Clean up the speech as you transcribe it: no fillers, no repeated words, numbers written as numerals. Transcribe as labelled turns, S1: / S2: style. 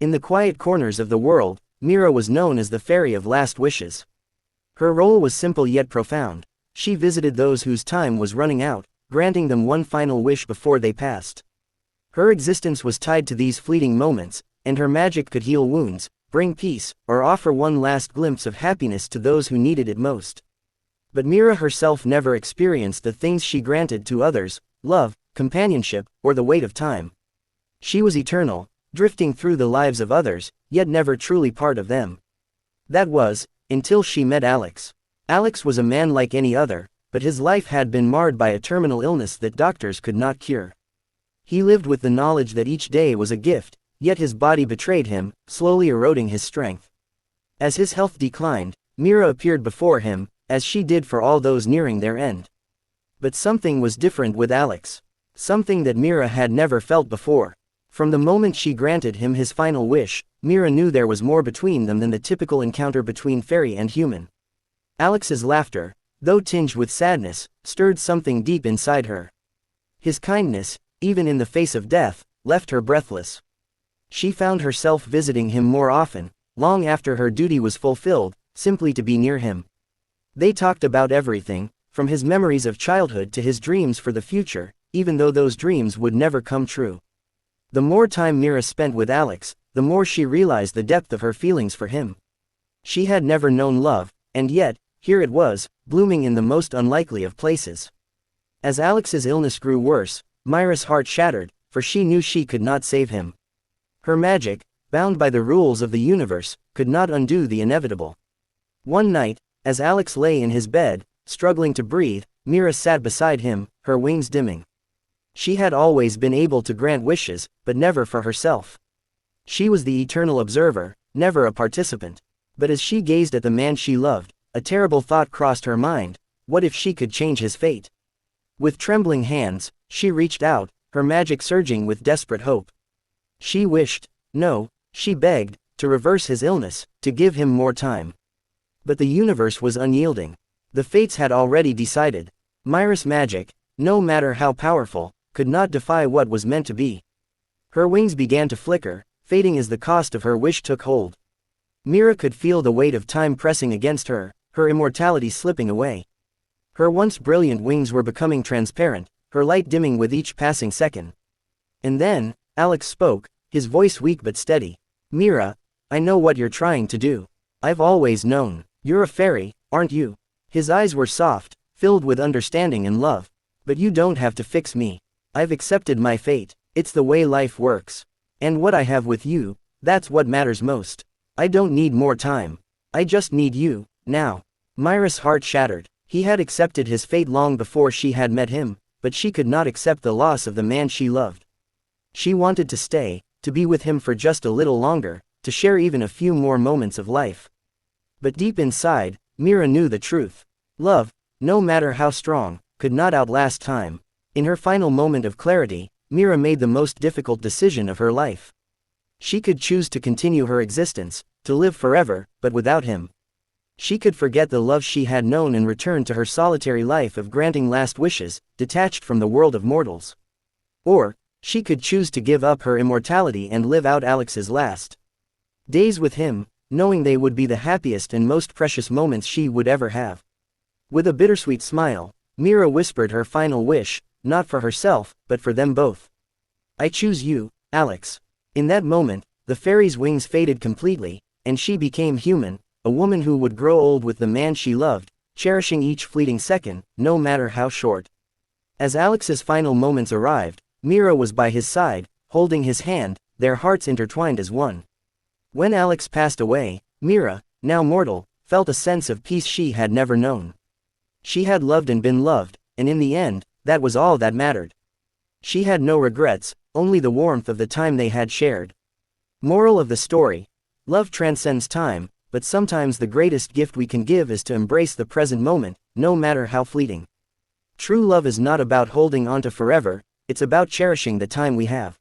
S1: In the quiet corners of the world, Mira was known as the Fairy of Last Wishes. Her role was simple yet profound. She visited those whose time was running out, granting them one final wish before they passed. Her existence was tied to these fleeting moments, and her magic could heal wounds, bring peace, or offer one last glimpse of happiness to those who needed it most. But Mira herself never experienced the things she granted to others: love, companionship, or the weight of time. She was eternal, drifting through the lives of others, yet never truly part of them. That was, until she met Alex. Alex was a man like any other, but his life had been marred by a terminal illness that doctors could not cure. He lived with the knowledge that each day was a gift, yet his body betrayed him, slowly eroding his strength. As his health declined, Mira appeared before him, as she did for all those nearing their end. But something was different with Alex. Something that Mira had never felt before. From the moment she granted him his final wish, Mira knew there was more between them than the typical encounter between fairy and human. Alex's laughter, though tinged with sadness, stirred something deep inside her. His kindness, even in the face of death, left her breathless. She found herself visiting him more often, long after her duty was fulfilled, simply to be near him. They talked about everything, from his memories of childhood to his dreams for the future, even though those dreams would never come true. The more time Mira spent with Alex, the more she realized the depth of her feelings for him. She had never known love, and yet, here it was, blooming in the most unlikely of places. As Alex's illness grew worse, Mira's heart shattered, for she knew she could not save him. Her magic, bound by the rules of the universe, could not undo the inevitable. One night, as Alex lay in his bed, struggling to breathe, Mira sat beside him, her wings dimming. She had always been able to grant wishes, but never for herself. She was the eternal observer, never a participant. But as she gazed at the man she loved, a terrible thought crossed her mind: what if she could change his fate? With trembling hands, she reached out, her magic surging with desperate hope. She wished, no, she begged, to reverse his illness, to give him more time. But the universe was unyielding. The fates had already decided. Mira's magic, no matter how powerful, could not defy what was meant to be. Her wings began to flicker, fading as the cost of her wish took hold. Mira could feel the weight of time pressing against her, her immortality slipping away. Her once brilliant wings were becoming transparent, her light dimming with each passing second. And then, Alex spoke, his voice weak but steady. "Mira, I know what you're trying to do. I've always known. You're a fairy, aren't you?" His eyes were soft, filled with understanding and love. "But you don't have to fix me. I've accepted my fate. It's the way life works. And what I have with you, that's what matters most. I don't need more time. I just need you, now." Mira's heart shattered. He had accepted his fate long before she had met him, but she could not accept the loss of the man she loved. She wanted to stay, to be with him for just a little longer, to share even a few more moments of life. But deep inside, Mira knew the truth. Love, no matter how strong, could not outlast time. In her final moment of clarity, Mira made the most difficult decision of her life. She could choose to continue her existence, to live forever, but without him. She could forget the love she had known and return to her solitary life of granting last wishes, detached from the world of mortals. Or, she could choose to give up her immortality and live out Alex's last days with him, knowing they would be the happiest and most precious moments she would ever have. With a bittersweet smile, Mira whispered her final wish, not for herself, but for them both. "I choose you, Alex." In that moment, the fairy's wings faded completely, and she became human, a woman who would grow old with the man she loved, cherishing each fleeting second, no matter how short. As Alex's final moments arrived, Mira was by his side, holding his hand, their hearts intertwined as one. When Alex passed away, Mira, now mortal, felt a sense of peace she had never known. She had loved and been loved, and in the end, that was all that mattered. She had no regrets, only the warmth of the time they had shared. Moral of the story: love transcends time, but sometimes the greatest gift we can give is to embrace the present moment, no matter how fleeting. True love is not about holding on to forever, it's about cherishing the time we have.